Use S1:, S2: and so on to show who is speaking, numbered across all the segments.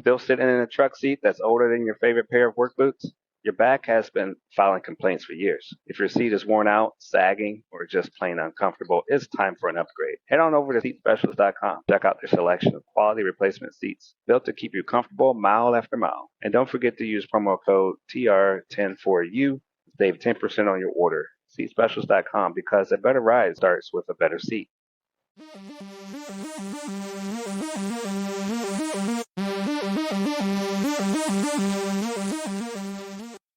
S1: Still sitting in a truck seat that's older than your favorite pair of work boots? Your back has been filing complaints for years. If your seat is worn out, sagging, or just plain uncomfortable, it's time for an upgrade. Head on over to seatspecialist.com. Check out their selection of quality replacement seats built to keep you comfortable mile after mile. And don't forget to use promo code TR10 4U to save 10% on your order. Seatspecialist.com, because a better ride starts with a better seat.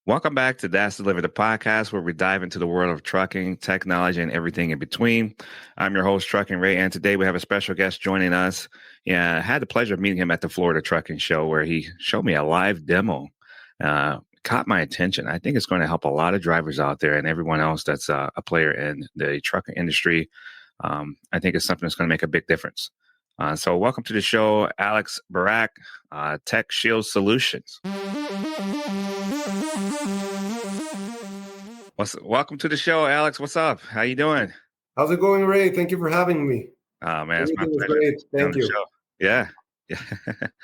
S2: Welcome back to That's Delivered, the podcast where we dive into the world of trucking, technology, and everything in between. I'm your host, Trucking Ray, and today we have a special guest joining us. Yeah, I had the pleasure of meeting him at the Florida Trucking Show where he showed me a live demo. Caught my attention. I think it's going to help a lot of drivers out there and everyone else that's a player in the trucking industry. I think it's something that's going to make a big difference. So welcome to the show, Alex Barac, TechShield Solutions. Welcome to the show, Alex. What's up? How you doing?
S3: How's it going, Ray? Thank you for having me.
S2: Oh, man, it's my pleasure.
S3: Great. Thank you.
S2: Yeah.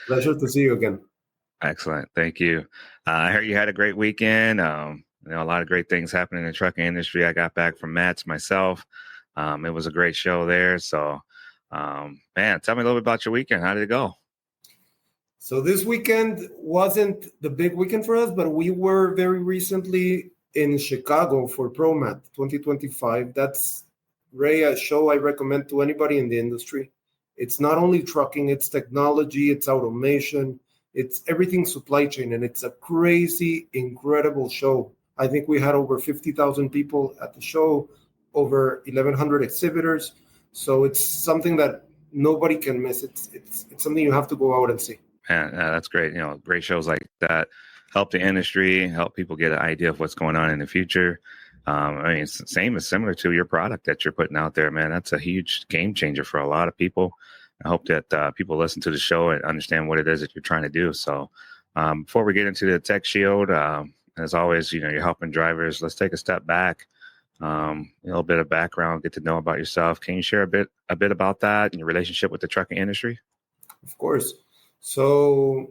S3: Pleasure to see you again.
S2: Excellent. Thank you. I heard you had a great weekend. A lot of great things happening in the trucking industry. I got back from Matt's myself. It was a great show there. So, man, tell me a little bit about your weekend. How did it go?
S3: So this weekend wasn't the big weekend for us, but we were very recently in Chicago for ProMat 2025. That's, Ray, a show I recommend to anybody in the industry. It's not only trucking, it's technology, it's automation, it's everything supply chain, and it's a crazy, incredible show. I think we had over 50,000 people at the show, over 1,100 exhibitors. So it's something that nobody can miss. It's something you have to go out and see.
S2: Man, that's great. Great shows like that help the industry, help people get an idea of what's going on in the future. It's similar to your product that you're putting out there, man. That's a huge game changer for a lot of people. I hope that people listen to the show and understand what it is that you're trying to do. So before we get into the Tech Shield, as always, you're helping drivers. Let's take a step back. A little bit of background, get to know about yourself. Can you share a bit about that and your relationship with the trucking industry?
S3: Of course. So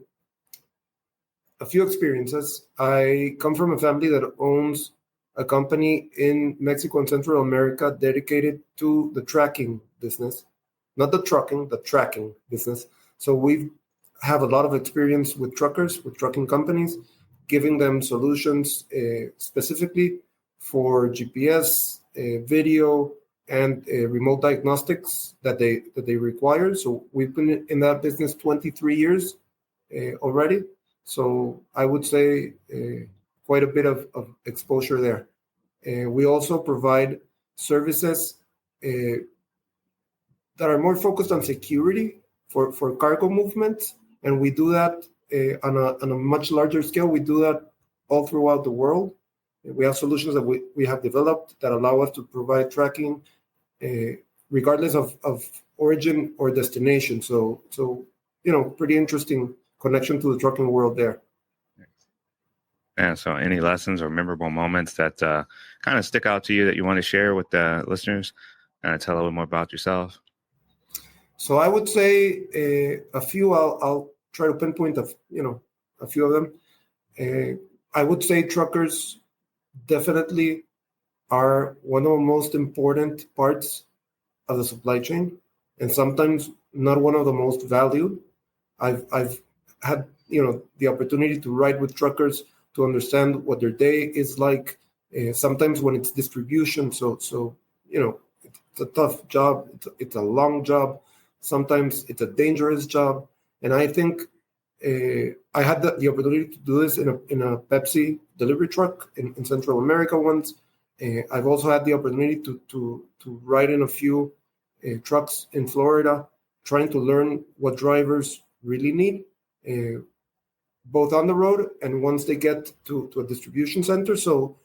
S3: a few experiences. I come from a family that owns a company in Mexico and Central America dedicated to the tracking business, not the trucking, the tracking business. So we have a lot of experience with truckers, with trucking companies, giving them solutions specifically for GPS, video, and remote diagnostics that they require. So we've been in that business 23 years already. So I would say quite a bit of exposure there. We also provide services that are more focused on security for cargo movement. And we do that on a much larger scale. We do that all throughout the world. We have solutions that we have developed that allow us to provide tracking regardless of origin or destination. So pretty interesting connection to the trucking world there.
S2: Yeah, so any lessons or memorable moments that kind of stick out to you that you want to share with the listeners? Tell a little more about yourself.
S3: So I would say a few. I'll try to pinpoint a few of them. I would say truckers definitely are one of the most important parts of the supply chain, and sometimes not one of the most valued. I've had the opportunity to ride with truckers to understand what their day is like. Sometimes when it's distribution, so it's a tough job. It's a long job. Sometimes it's a dangerous job, and I think I had the opportunity to do this in a Pepsi delivery truck in Central America once. I've also had the opportunity to ride in a few trucks in Florida, trying to learn what drivers really need, both on the road and once they get to a distribution center. So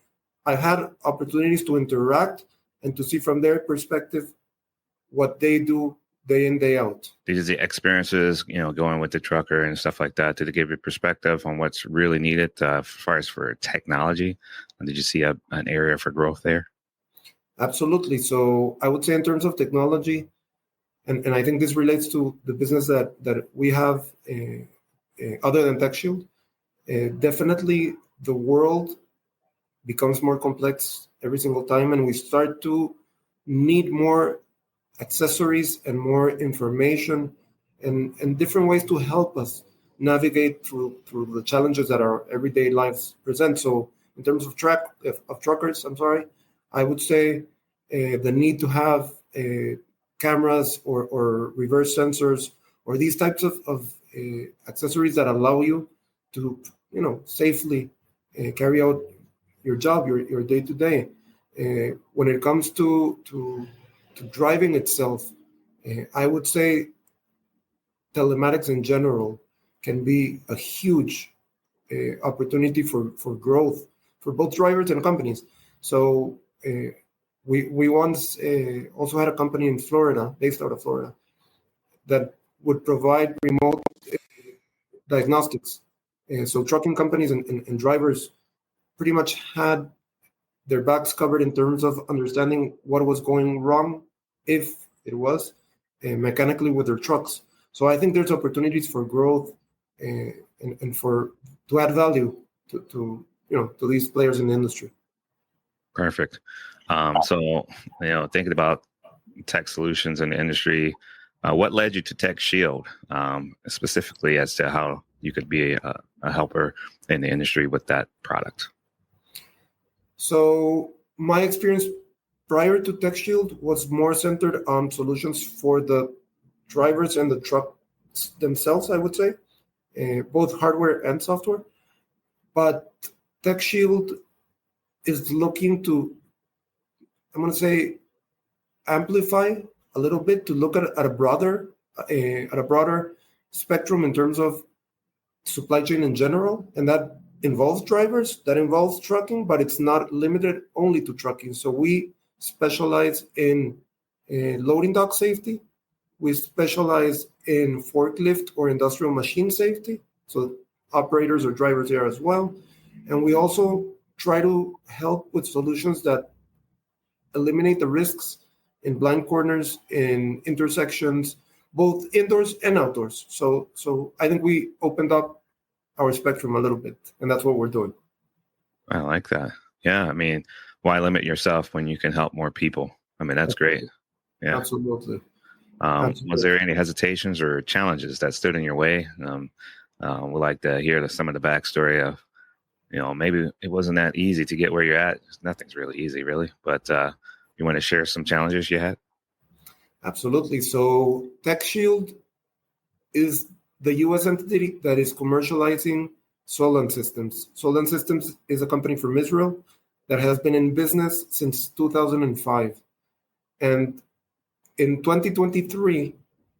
S3: I've had opportunities to interact and to see from their perspective what they do day in, day out.
S2: These are the experiences, going with the trucker and stuff like that. Did it give you perspective on what's really needed as far as for technology? And did you see an area for growth there?
S3: Absolutely. So I would say in terms of technology, and I think this relates to the business that we have other than TechShield. Definitely, the world becomes more complex every single time, and we start to need more accessories and more information and different ways to help us navigate through the challenges that our everyday lives present. So in terms of truckers, I would say the need to have cameras or reverse sensors or these types of accessories that allow you to safely carry out your job, your day to day. When it comes to driving itself, I would say telematics in general can be a huge opportunity for growth for both drivers and companies. So we once also had a company in Florida, based out of Florida, that would provide remote diagnostics. So trucking companies and drivers pretty much had their backs covered in terms of understanding what was going wrong, if it was, mechanically with their trucks. So I think there's opportunities for growth and for to add value to these players in the industry.
S2: Perfect. So thinking about tech solutions in the industry, what led you to TechShield, specifically as to how you could be a helper in the industry with that product?
S3: So my experience prior to TechShield was more centered on solutions for the drivers and the trucks themselves, I would say, both hardware and software. But TechShield is looking to, I'm going to say, amplify a little bit to look at a broader spectrum in terms of supply chain in general, and that involves drivers, that involves trucking, but it's not limited only to trucking. So we specialize in loading dock safety. We specialize in forklift or industrial machine safety, so operators or drivers there as well. And we also try to help with solutions that eliminate the risks in blind corners, in intersections, both indoors and outdoors. So I think we opened up our spectrum a little bit, and that's what we're doing.
S2: I like that. Yeah, I mean, why limit yourself when you can help more people? I mean, that's great. Yeah,
S3: absolutely.
S2: Was there any hesitations or challenges that stood in your way? We'd like to hear some of the backstory of, maybe it wasn't that easy to get where you're at. Nothing's really easy, really. But you want to share some challenges you had?
S3: Absolutely. So TechShield is the U.S. entity that is commercializing Solent Systems. Solent Systems is a company from Israel that has been in business since 2005. And in 2023,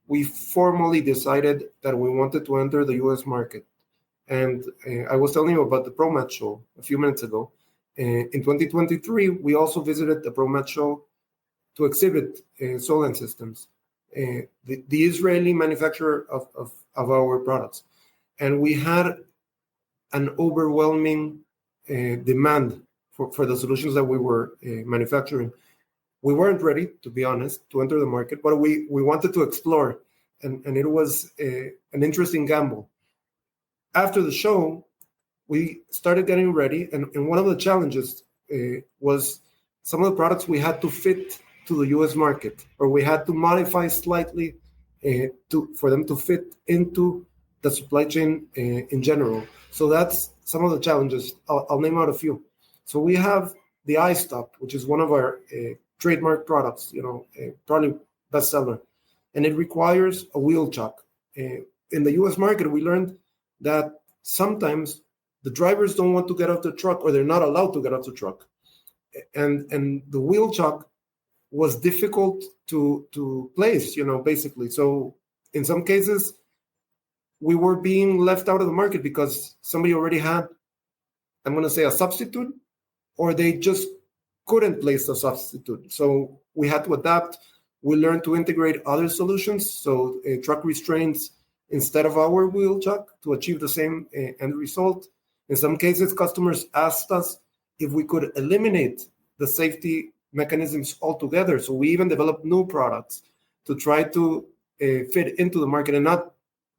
S3: we formally decided that we wanted to enter the U.S. market. And I was telling you about the ProMat show a few minutes ago. In 2023, we also visited the ProMat show to exhibit Solent Systems, the Israeli manufacturer of our products. And we had an overwhelming demand for the solutions that we were manufacturing. We weren't ready, to be honest, to enter the market, but we wanted to explore, and it was an interesting gamble. After the show, we started getting ready, and one of the challenges was some of the products we had to fit to the U.S. market, or we had to modify slightly for them to fit into the supply chain in general. So that's some of the challenges. I'll name out a few. So we have the iStock, which is one of our trademark products, probably bestseller, and it requires a wheel chock. In the U.S. market, we learned that sometimes the drivers don't want to get off the truck, or they're not allowed to get off the truck, and the wheel chock was difficult to place, basically. So in some cases, we were being left out of the market because somebody already had, I'm going to say, a substitute, or they just couldn't place a substitute. So we had to adapt. We learned to integrate other solutions, so truck restraints instead of our wheel chock to achieve the same end result. In some cases, customers asked us if we could eliminate the safety mechanisms altogether. So we even developed new products to try to fit into the market and not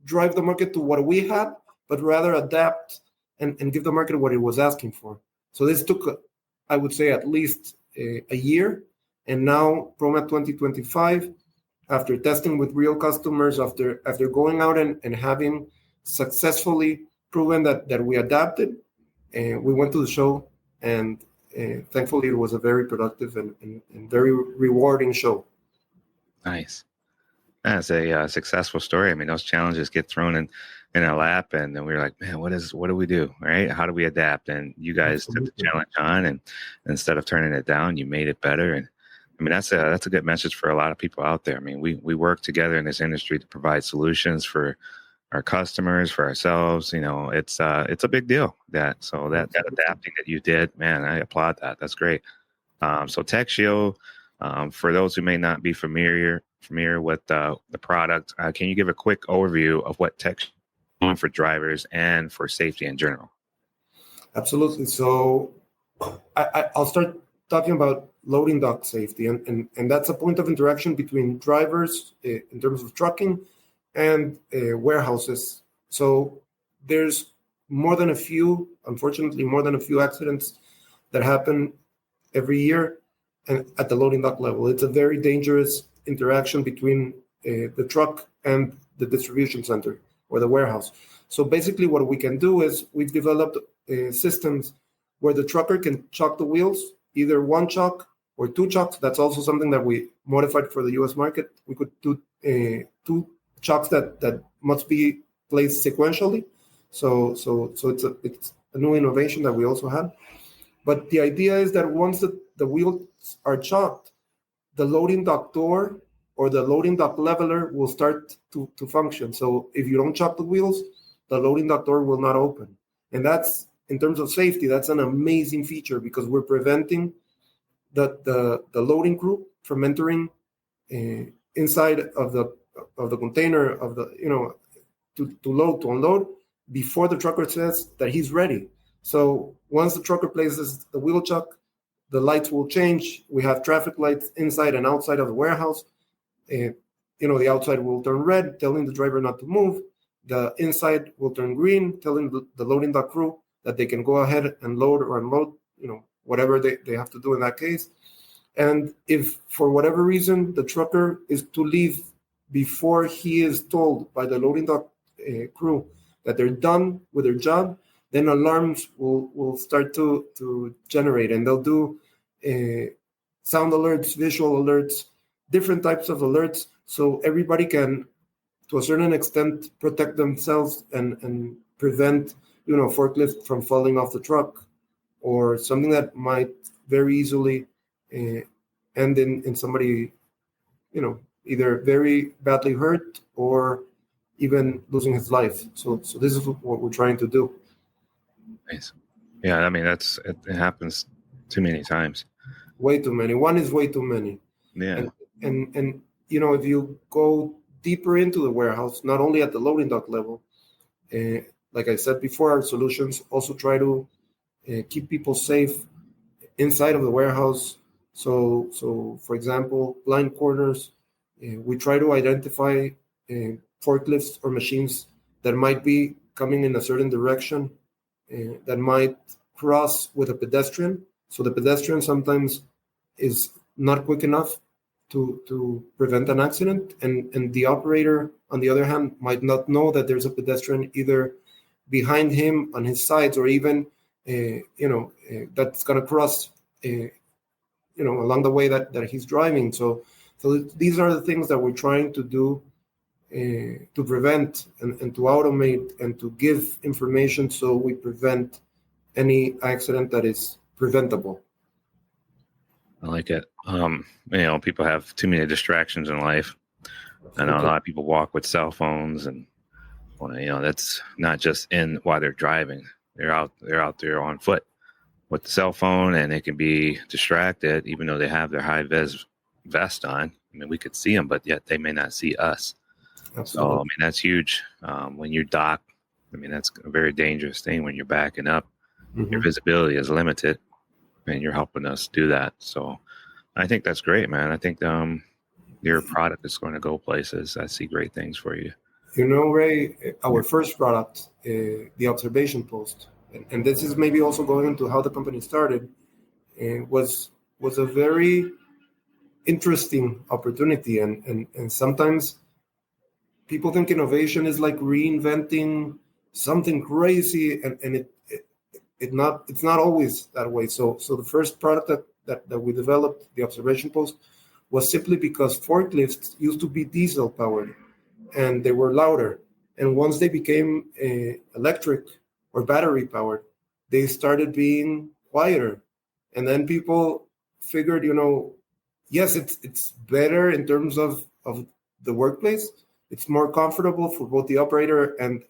S3: drive the market to what we had, but rather adapt and give the market what it was asking for. So this took, I would say, at least a year. And now, ProMat 2025, after testing with real customers, after going out and having successfully proven that we adapted, we went to the show, and thankfully it was a very productive and very rewarding show.
S2: Nice. That's a successful story. I mean, those challenges get thrown in our lap, and then we're like, man, what do we do? Right? How do we adapt? And you guys took the challenge on, and instead of turning it down, you made it better. And I mean, that's a good message for a lot of people out there. I mean, we work together in this industry to provide solutions for our customers, for ourselves. You know, it's a big deal. That adapting that you did, man, I applaud that. That's great. So TechShield, for those who may not be familiar with the product, can you give a quick overview of what TechShield is doing for drivers and for safety in general?
S3: Absolutely. So I'll start talking about loading dock safety, and that's a point of interaction between drivers in terms of trucking and warehouses. So there's unfortunately, more than a few accidents that happen every year and at the loading dock level. It's a very dangerous interaction between the truck and the distribution center or the warehouse. So basically what we can do is we've developed systems where the trucker can chock the wheels, either one chock or two chocks. That's also something that we modified for the US market. We could do two chocks that must be placed sequentially. So it's a new innovation that we also had. But the idea is that once the wheels are chocked, the loading dock door or the loading dock leveler will start to function. So if you don't chock the wheels, the loading dock door will not open. And that's, in terms of safety, that's an amazing feature because we're preventing the loading crew from entering inside of the container of the, to unload before the trucker says that he's ready. So once the trucker places the wheel chock, the lights will change. We have traffic lights inside and outside of the warehouse. The outside will turn red, telling the driver not to move. The inside will turn green, telling the loading dock crew that they can go ahead and load or unload, whatever they have to do in that case. And if for whatever reason the trucker is to leave before he is told by the loading dock crew that they're done with their job, then alarms will start to generate, and they'll do sound alerts, visual alerts, different types of alerts, so everybody can, to a certain extent, protect themselves and prevent, forklift from falling off the truck, or something that might very easily end in somebody, either very badly hurt or even losing his life. So this is what we're trying to do.
S2: Nice. Yeah, I mean, it happens too many times.
S3: Way too many. One is way too many.
S2: Yeah.
S3: And if you go deeper into the warehouse, not only at the loading dock level, like I said before, our solutions also try to keep people safe inside of the warehouse. So for example, blind corners, we try to identify forklifts or machines that might be coming in a certain direction, that might cross with a pedestrian. So the pedestrian sometimes is not quick enough to prevent an accident, and the operator, on the other hand, might not know that there's a pedestrian either behind him, on his sides, or even that's going to cross along the way that he's driving. So these are the things that we're trying to do to prevent and to automate and to give information so we prevent any accident that is preventable.
S2: I like it. People have too many distractions in life. I know a lot of people walk with cell phones, and that's not just in while they're driving. They're out there on foot with the cell phone, and they can be distracted even though they have their high vis vest on. I mean, we could see them, but yet they may not see us.
S3: Absolutely.
S2: So, I mean, that's huge. When you dock, I mean, that's a very dangerous thing when you're backing up. Mm-hmm. Your visibility is limited, and you're helping us do that. So I think that's great, man. I think your product is going to go places. I see great things for you.
S3: Ray, our first product, the observation post, and this is maybe also going into how the company started, was a very interesting opportunity, and sometimes people think innovation is like reinventing something crazy, and it's not always that way. So the first product that we developed, the observation post, was simply because forklifts used to be diesel powered and they were louder. And once they became electric or battery powered, they started being quieter. And then people figured, yes, it's better in terms of the workplace. It's more comfortable for both the operator and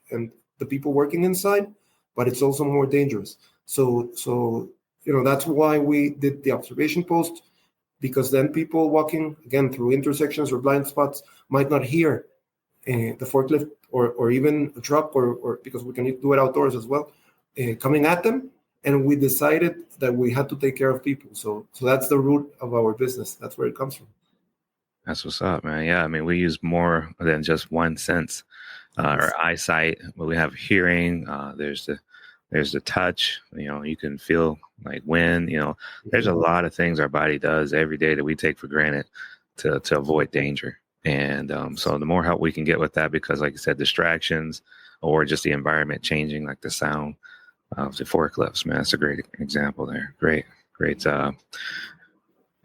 S3: the people working inside, but it's also more dangerous. So that's why we did the observation post, because then people walking again through intersections or blind spots might not hear the forklift or even a truck or because we can do it outdoors as well, coming at them. And we decided that we had to take care of people. So that's the root of our business. That's where it comes from.
S2: That's what's up, man. Yeah, I mean, we use more than just one sense, or eyesight, but we have hearing. There's the touch. You can feel like wind. There's a lot of things our body does every day that we take for granted to avoid danger. And so the more help we can get with that, because like you said, distractions or just the environment changing, like the sound of the forklifts, man, that's a great example there. Great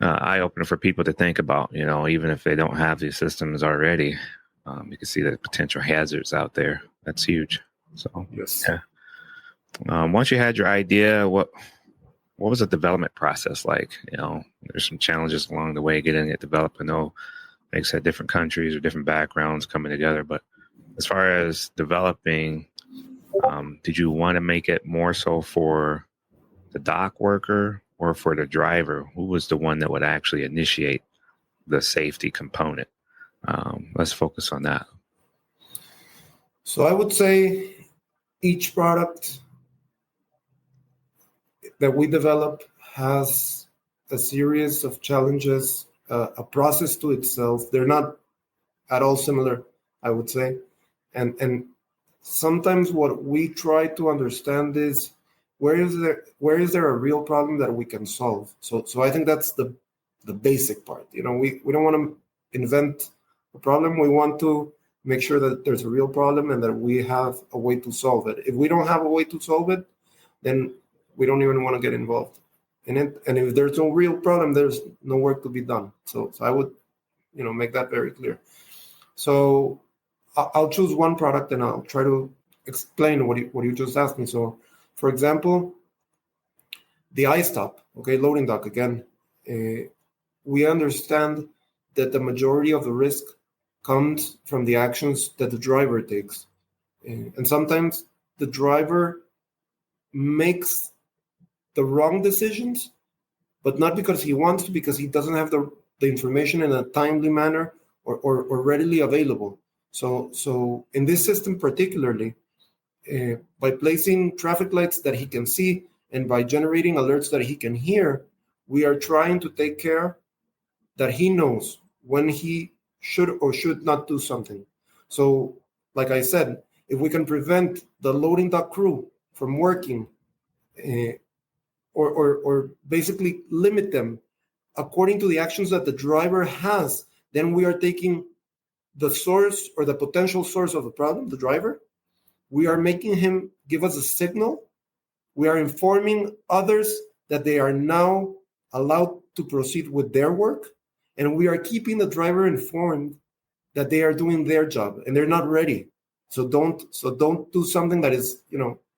S2: eye opener for people to think about. Even if they don't have these systems already, you can see the potential hazards out there. That's huge. So
S3: yes.
S2: Yeah. Once you had your idea, what was the development process like? There's some challenges along the way getting it developed. I know, like I said, different countries or different backgrounds coming together. But as far as developing, did you want to make it more so for the dock worker or for the driver? Who was the one that would actually initiate the safety component? Let's focus on that.
S3: So I would say each product that we develop has a series of challenges, a process to itself. They're not at all similar, I would say. And sometimes what we try to understand is where is there a real problem that we can solve? So I think that's the basic part. We don't want to invent a problem. We want to make sure that there's a real problem and that we have a way to solve it. If we don't have a way to solve it, then we don't even want to get involved in it. And if there's no real problem, there's no work to be done. So I would, make that very clear. So I'll choose one product and I'll try to explain what you just asked me. So, for example, the iStop, loading dock again. We understand that the majority of the risk comes from the actions that the driver takes. And sometimes the driver makes the wrong decisions, but not because he wants to, because he doesn't have the information in a timely manner or readily available. So in this system particularly, by placing traffic lights that he can see and by generating alerts that he can hear, we are trying to take care that he knows when he should or should not do something. So, like I said, if we can prevent the loading dock crew from working, or basically limit them according to the actions that the driver has, then we are taking the source or the potential source of the problem, the driver. We are making him give us a signal. We are informing others that they are now allowed to proceed with their work. And we are keeping the driver informed that they are doing their job and they're not ready. So don't do something that is,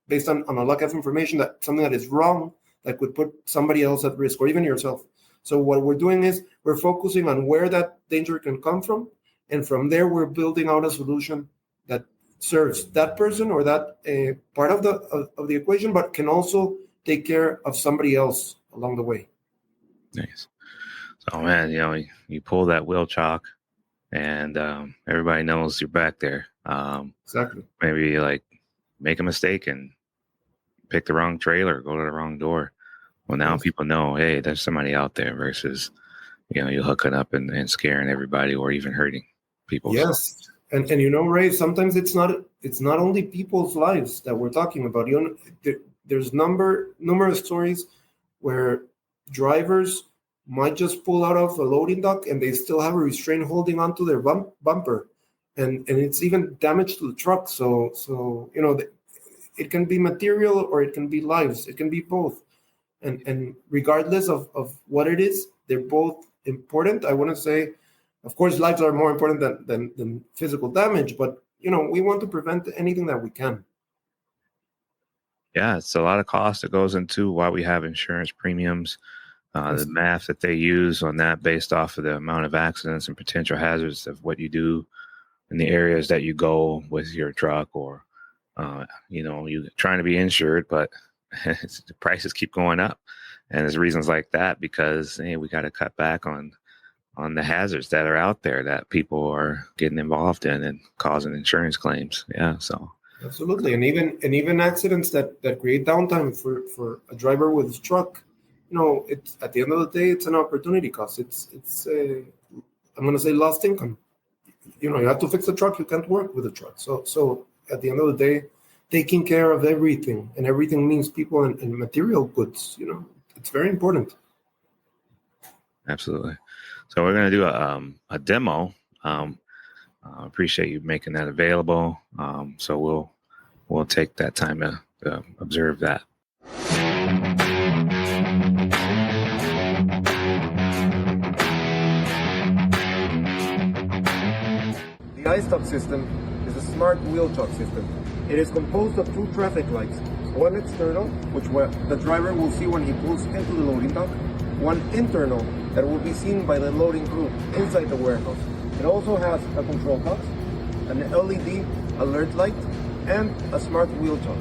S3: based on a lack of information, that something that is wrong, that could put somebody else at risk or even yourself. So what we're doing is we're focusing on where that danger can come from. And from there, we're building out a solution that serves that person or that part of the equation, but can also take care of somebody else along the way.
S2: Nice. So, man, you pull that wheel chock and everybody knows you're back there.
S3: Exactly.
S2: Maybe like make a mistake and pick the wrong trailer, go to the wrong door. Well, now people know, hey, there's somebody out there versus, you hooking up and scaring everybody or even hurting people.
S3: Yes. And Ray, sometimes it's not only people's lives that we're talking about. There's numerous stories where drivers might just pull out of a loading dock and they still have a restraint holding onto their bumper, and it's even damage to the truck. So it can be material or it can be lives. It can be both, and regardless of what it is, they're both important. I want to say, of course, lives are more important than physical damage, but we want to prevent anything that we can.
S2: Yeah, it's a lot of cost that goes into why we have insurance premiums. The math that they use on that based off of the amount of accidents and potential hazards of what you do in the areas that you go with your truck, or you trying to be insured, but the prices keep going up, and there's reasons like that because we got to cut back on the hazards that are out there that people are getting involved in and causing insurance claims. Yeah, so
S3: absolutely, and even accidents that create downtime for a driver with his truck. It's at the end of the day, it's an opportunity cost. It's I'm going to say lost income. You have to fix the truck. You can't work with the truck. So at the end of the day, taking care of everything, and everything means people and material goods. It's very important.
S2: Absolutely. So we're going to do a demo. Appreciate you making that available. So we'll take that time to observe that.
S3: The iStop system is a smart wheel chock system. It is composed of two traffic lights, one external, which the driver will see when he pulls into the loading dock, one internal that will be seen by the loading crew inside the warehouse. It also has a control box, an LED alert light, and a smart wheel chock.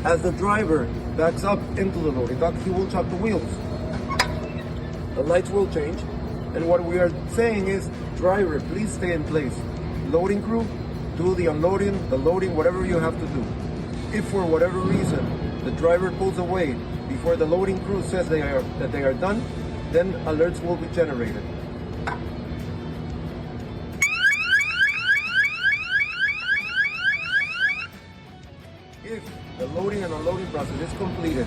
S3: As the driver backs up into the loading dock, he will chock the wheels. The lights will change, and what we are saying is, driver, please stay in place. Loading crew, do the unloading, the loading, whatever you have to do. If for whatever reason the driver pulls away before the loading crew says that they are done, then alerts will be generated. If the loading and unloading process is completed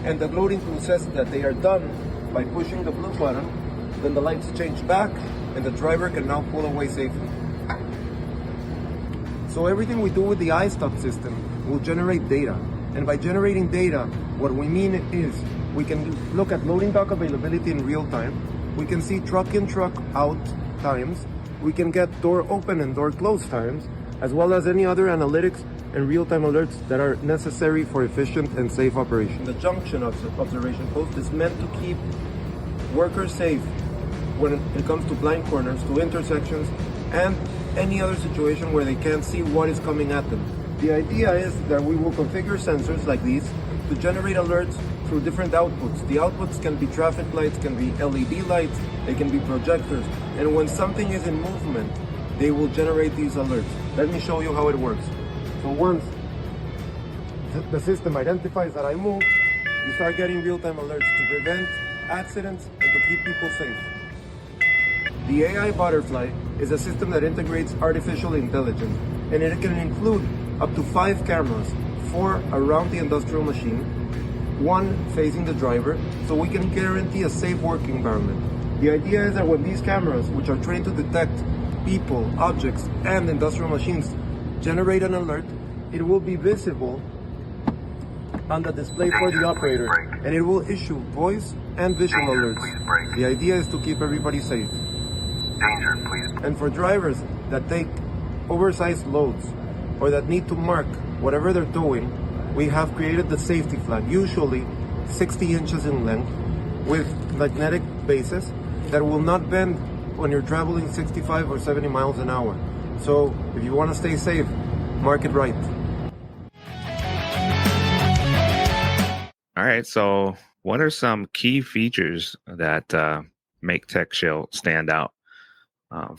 S3: and the loading crew says that they are done by pushing the blue button, then the lights change back and the driver can now pull away safely. So everything we do with the iStop system will generate data. And by generating data, what we mean is we can look at loading dock availability in real time. We can see truck in, truck out times. We can get door open and door close times, as well as any other analytics and real-time alerts that are necessary for efficient and safe operation. The junction observation post is meant to keep workers safe when it comes to blind corners, to intersections, and any other situation where they can't see what is coming at them. The idea is that we will configure sensors like these to generate alerts through different outputs. The outputs can be traffic lights, can be LED lights, they can be projectors, and when something is in movement, they will generate these alerts. Let me show you how it works. So once the system identifies that I move, you start getting real-time alerts to prevent accidents and to keep people safe. The AI Butterfly is a system that integrates artificial intelligence, and it can include up to 5 cameras, 4 around the industrial machine, 1 facing the driver, so we can guarantee a safe working environment. The idea is that when these cameras, which are trained to detect people, objects, and industrial machines, generate an alert, it will be visible on the display for the operator, and it will issue voice and visual alerts. The idea is to keep everybody safe. And for drivers that take oversized loads or that need to mark whatever they're doing, we have created the safety flag, usually 60 inches in length, with magnetic bases that will not bend when you're traveling 65 or 70 miles an hour. So if you want to stay safe, mark it right.
S2: All right. So what are some key features that make TechShield stand out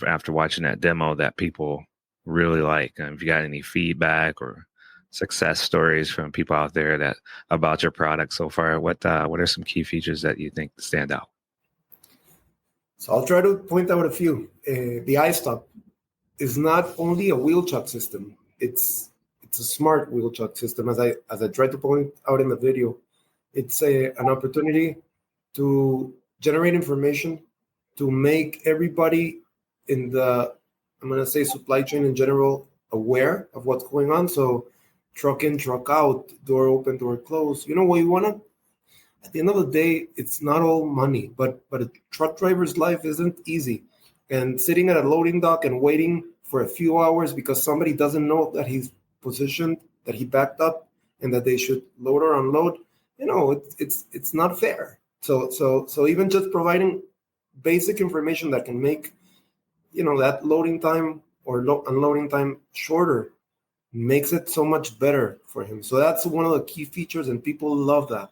S2: after watching that demo that people really like? And if you got any feedback or success stories from people out there that about your product so far, what are some key features that you think stand out?
S3: So I'll try to point out a few. The iStop. is not only a wheel chuck system. It's a smart wheel chuck system. As I tried to point out in the video, it's an opportunity to generate information to make everybody in the, I'm going to say, supply chain in general aware of what's going on. So truck in, truck out, door open, door closed. You know what you want to, at the end of the day, it's not all money, but a truck driver's life isn't easy. And sitting at a loading dock and waiting for a few hours because somebody doesn't know that he's positioned, that he backed up, and that they should load or unload, it's not fair. So even just providing basic information that can make that loading time or unloading time shorter makes it so much better for him. So that's one of the key features, and people love that.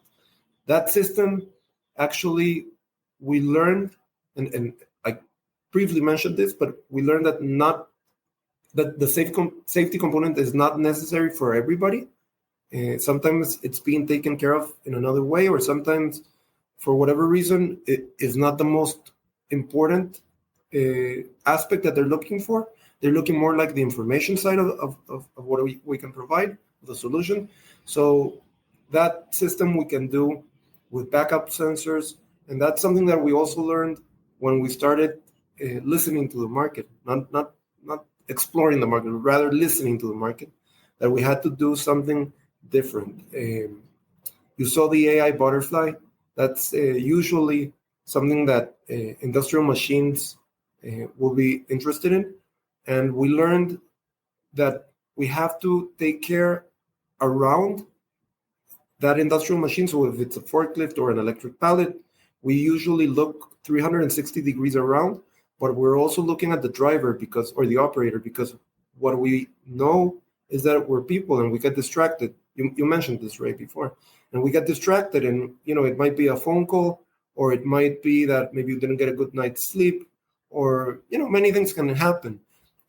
S3: That system, actually, we learned, and I briefly mentioned this, but we learned that the safety component is not necessary for everybody. Sometimes it's being taken care of in another way, or sometimes, for whatever reason, it is not the most important aspect that they're looking for. They're looking more like the information side of what we can provide, the solution. So that system we can do with backup sensors, and that's something that we also learned when we started listening to the market, not exploring the market, rather listening to the market, that we had to do something different. You saw the AI butterfly. That's usually something that industrial machines will be interested in. And we learned that we have to take care around that industrial machine. So if it's a forklift or an electric pallet, we usually look 360 degrees around, but we're also looking at the driver or the operator, because what we know is that we're people and we get distracted. You mentioned this right before, and we get distracted, and it might be a phone call, or it might be that maybe you didn't get a good night's sleep, or many things can happen,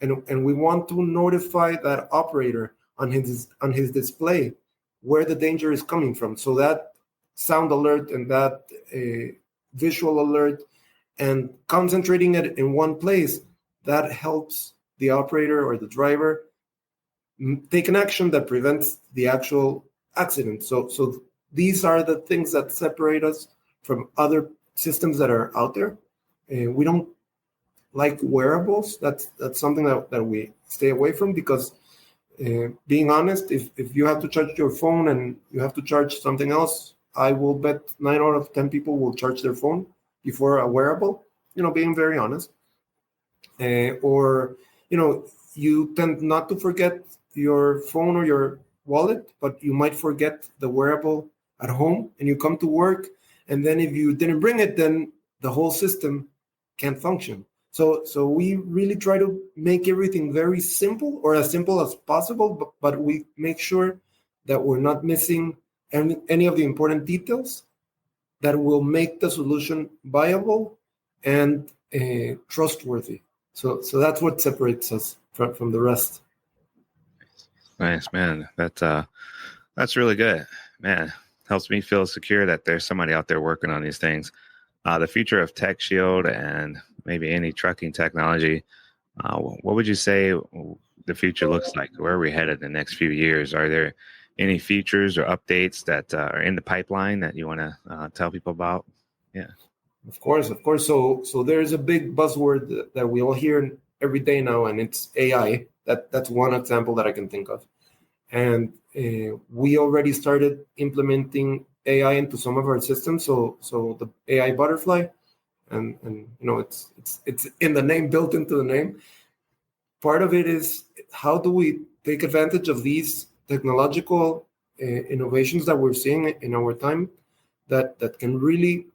S3: and we want to notify that operator on his display where the danger is coming from. So that sound alert and that visual alert, and concentrating it in one place, that helps the operator or the driver take an action that prevents the actual accident. So these are the things that separate us from other systems that are out there. We don't like wearables. That's something that we stay away from, because being honest, if you have to charge your phone and you have to charge something else, I will bet 9 out of 10 people will charge their phone before a wearable, being very honest. Or you tend not to forget your phone or your wallet, but you might forget the wearable at home, and you come to work, and then if you didn't bring it, then the whole system can't function. So we really try to make everything very simple, or as simple as possible, but we make sure that we're not missing any of the important details that will make the solution viable and trustworthy. So that's what separates us from the rest.
S2: Nice, man. That's really good, man. Helps me feel secure that there's somebody out there working on these things. The future of TechShield and maybe any trucking technology. What would you say the future looks like? Where are we headed in the next few years? Are there any features or updates that are in the pipeline that you want to tell people about? Yeah.
S3: Of course. So there's a big buzzword that we all hear every day now, and it's AI. That's one example that I can think of. And we already started implementing AI into some of our systems. So the AI butterfly, and it's in the name, built into the name. Part of it is, how do we take advantage of these technological innovations that we're seeing in our time that can really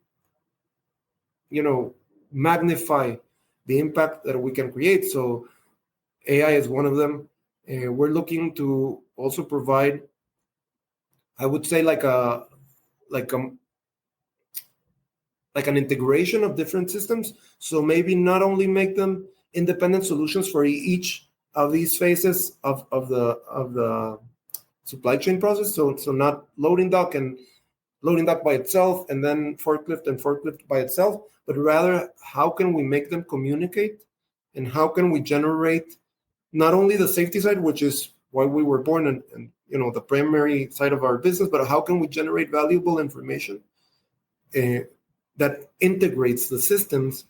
S3: magnify the impact that we can create. So AI is one of them. We're looking to also provide, I would say, like an integration of different systems. So maybe not only make them independent solutions for each of these phases of the supply chain process. So not loading dock by itself, and then forklift by itself, but rather how can we make them communicate, and how can we generate not only the safety side, which is why we were born and the primary side of our business, but how can we generate valuable information that integrates the systems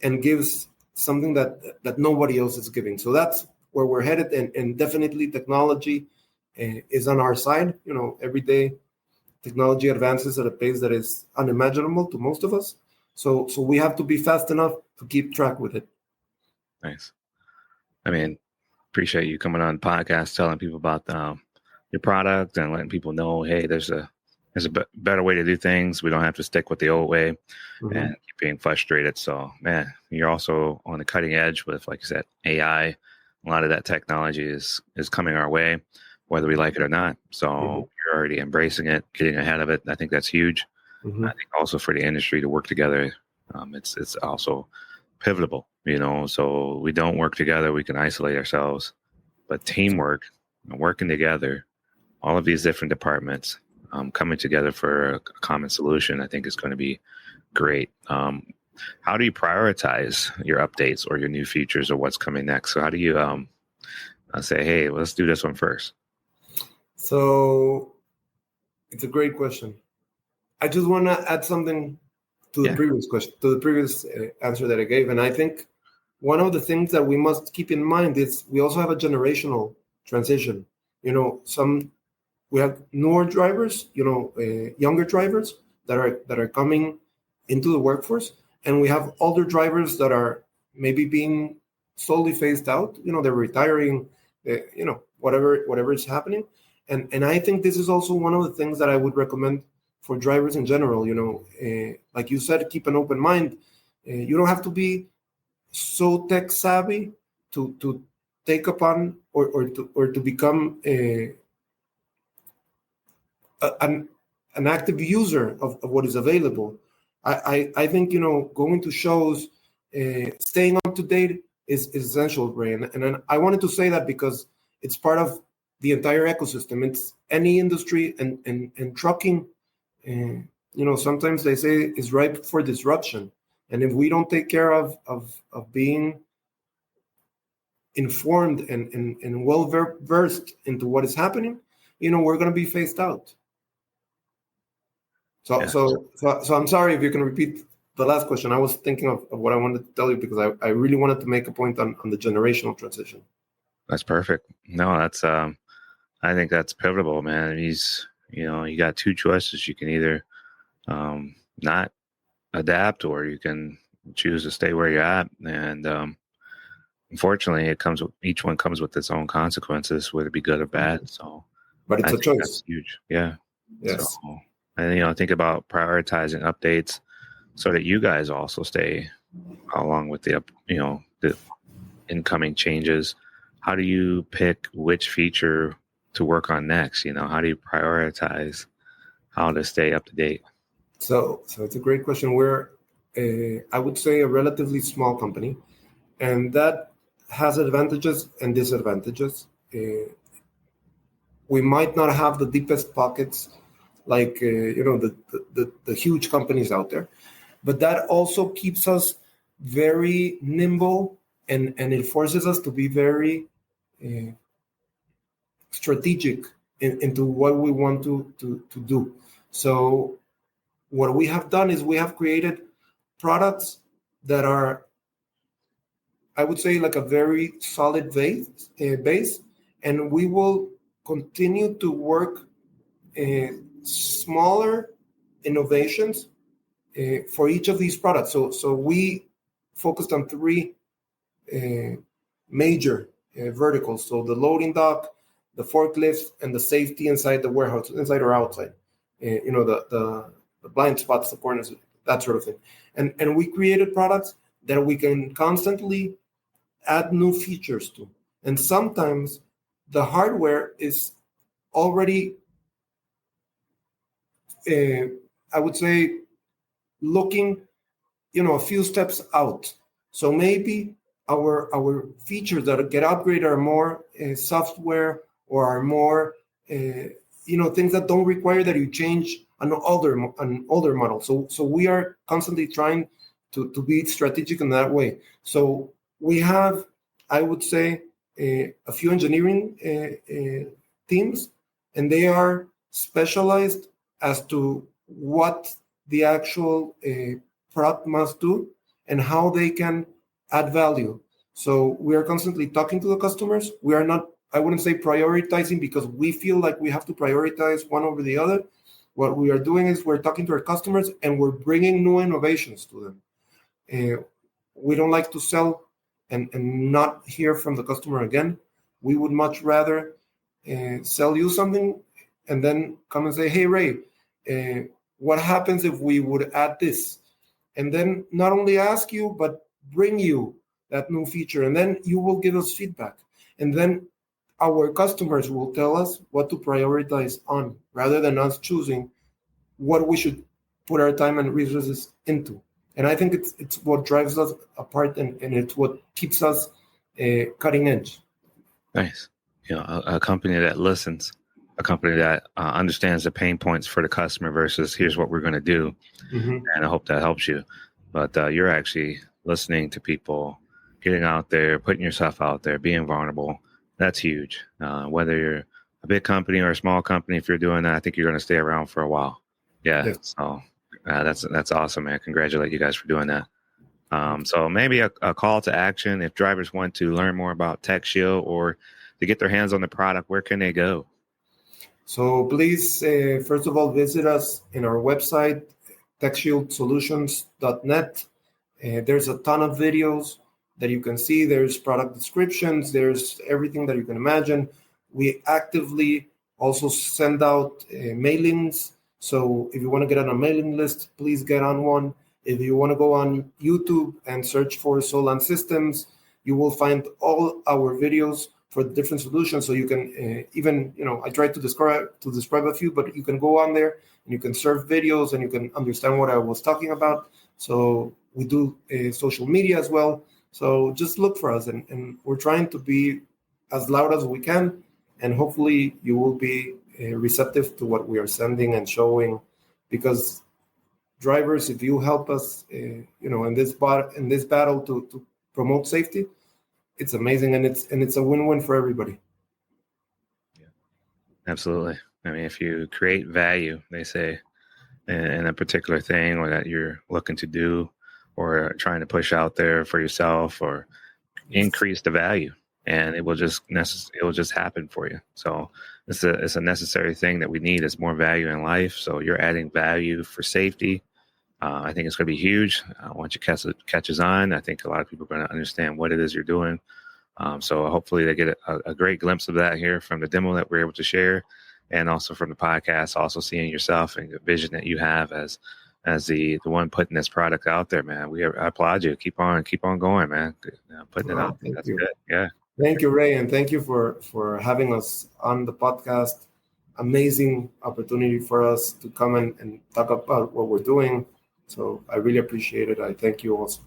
S3: and gives something that nobody else is giving. So that's where we're headed, and definitely technology is on our side. Every day technology advances at a pace that is unimaginable to most of us. So we have to be fast enough to keep track with it.
S2: Nice. I mean, appreciate you coming on the podcast, telling people about your product and letting people know, hey, there's a better way to do things. We don't have to stick with the old way and keep being frustrated. So, man, you're also on the cutting edge with, like you said, AI. A lot of that technology is coming our way, whether we like it or not. So you're already embracing it, getting ahead of it. I think that's huge. I think also for the industry to work together, it's also pivotal. So we don't work together, we can isolate ourselves, but teamwork, working together, all of these different departments coming together for a common solution, I think is going to be great. How do you prioritize your updates or your new features or what's coming next? So how do you say, hey, let's do this one first?
S3: So it's a great question. I just want to add something to the previous question, to the previous answer that I gave. And I think one of the things that we must keep in mind is we also have a generational transition. We have newer drivers, younger drivers that are coming into the workforce, and we have older drivers that are maybe being slowly phased out. They're retiring, whatever is happening. And I think this is also one of the things that I would recommend for drivers in general. Like you said, keep an open mind. You don't have to be so tech savvy to take upon or to become an active user of what is available. I think going to shows, staying up to date is essential, Ray. And I wanted to say that because it's part of the entire ecosystem. It's any industry, and trucking. Sometimes they say is ripe for disruption. And if we don't take care of being informed and well versed into what is happening, we're going to be phased out. So I'm sorry if you can repeat the last question. I was thinking of what I wanted to tell you because I really wanted to make a point on the generational transition.
S2: That's perfect. No, that's I think that's pivotal, man. You got two choices. You can either not adapt, or you can choose to stay where you're at. And unfortunately, each one comes with its own consequences, whether it be good or bad. So,
S3: but it's a choice.
S2: That's huge. Yeah.
S3: Yes.
S2: So, and think about prioritizing updates so that you guys also stay along with the incoming changes. How do you pick which feature to work on next? How do you prioritize how to stay up to date?
S3: So it's a great question. We're, I would say, a relatively small company, and that has advantages and disadvantages. We might not have the deepest pockets like the huge companies out there, but that also keeps us very nimble, and it forces us to be very strategic into what we want to do. So what we have done is we have created products that are, I would say, like a very solid base, and we will continue to work smaller innovations for each of these products. So we focused on three major verticals. So the loading dock, the forklift, and the safety inside the warehouse, inside or outside. The blind spots, the corners, that sort of thing. And we created products that we can constantly add new features to. And sometimes the hardware is already, I would say, looking, a few steps out. So maybe our features that get upgraded are more software, or are more, things that don't require that you change an older model. So we are constantly trying to be strategic in that way. So we have, I would say, a few engineering teams, and they are specialized as to what the actual product must do and how they can add value. So we are constantly talking to the customers. We are not, I wouldn't say prioritizing, because we feel like we have to prioritize one over the other. What we are doing is we're talking to our customers and we're bringing new innovations to them. We don't like to sell and not hear from the customer again. We would much rather sell you something and then come and say, hey, Ray, what happens if we would add this? And then not only ask you, but bring you that new feature. And then you will give us feedback. And then our customers will tell us what to prioritize on, rather than us choosing what we should put our time and resources into. And I think it's what drives us apart, and it's what keeps us cutting edge.
S2: Nice. A company that listens, a company that understands the pain points for the customer versus here's what we're going to do. Mm-hmm. And I hope that helps you. But you're actually listening to people, getting out there, putting yourself out there, being vulnerable. That's huge. Whether you're a big company or a small company, if you're doing that, I think you're going to stay around for a while. Yeah. Yes. So that's awesome, man. Congratulate you guys for doing that. So maybe a call to action if drivers want to learn more about TechShield or to get their hands on the product, where can they go?
S3: So please, first of all, visit us in our website, TechShieldSolutions.net. There's a ton of videos that you can see. There's product descriptions. There's everything that you can imagine. We actively also send out mailings. So if you want to get on a mailing list, please get on one. If you want to go on YouTube and search for Solan Systems, you will find all our videos for the different solutions. So you can even, I tried to describe a few, but you can go on there and you can serve videos and you can understand what I was talking about. So we do social media as well. So just look for us, and we're trying to be as loud as we can, and hopefully you will be receptive to what we are sending and showing, because drivers, if you help us, in this battle to promote safety, it's amazing, and it's a win-win for everybody.
S2: Yeah, absolutely. I mean, if you create value, they say, in a particular thing or that you're looking to do or trying to push out there for yourself, or increase the value, and it will just happen for you. So it's a necessary thing that we need. Is more value in life. So you're adding value for safety. I think it's going to be huge. Once it catches on, I think a lot of people are going to understand what it is you're doing. So hopefully they get a great glimpse of that here from the demo that we're able to share, and also from the podcast, also seeing yourself and the vision that you have as the one putting this product out there, man. I applaud you. Keep on going, man. Putting it out there. That's good. Yeah.
S3: Thank you, Ray, and thank you for having us on the podcast. Amazing opportunity for us to come and talk about what we're doing. So I really appreciate it. I thank you also.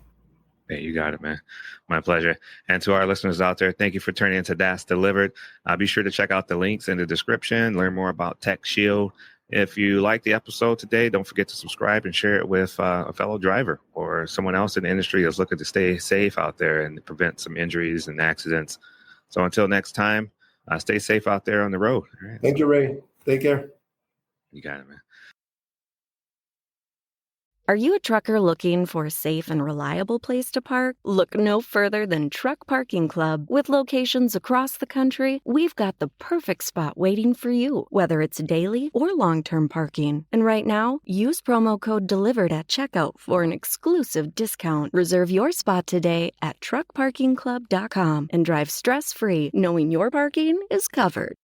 S2: Hey, you got it, man. My pleasure. And to our listeners out there, thank you for turning into Das Delivered. Be sure to check out the links in the description, learn more about TechShield. If you like the episode today, don't forget to subscribe and share it with a fellow driver or someone else in the industry that's looking to stay safe out there and prevent some injuries and accidents. So until next time, stay safe out there on the road. All right.
S3: Thank you, Ray. Take care.
S2: You got it, man.
S4: Are you a trucker looking for a safe and reliable place to park? Look no further than Truck Parking Club. With locations across the country, we've got the perfect spot waiting for you, whether it's daily or long-term parking. And right now, use promo code DELIVERED at checkout for an exclusive discount. Reserve your spot today at truckparkingclub.com and drive stress-free, knowing your parking is covered.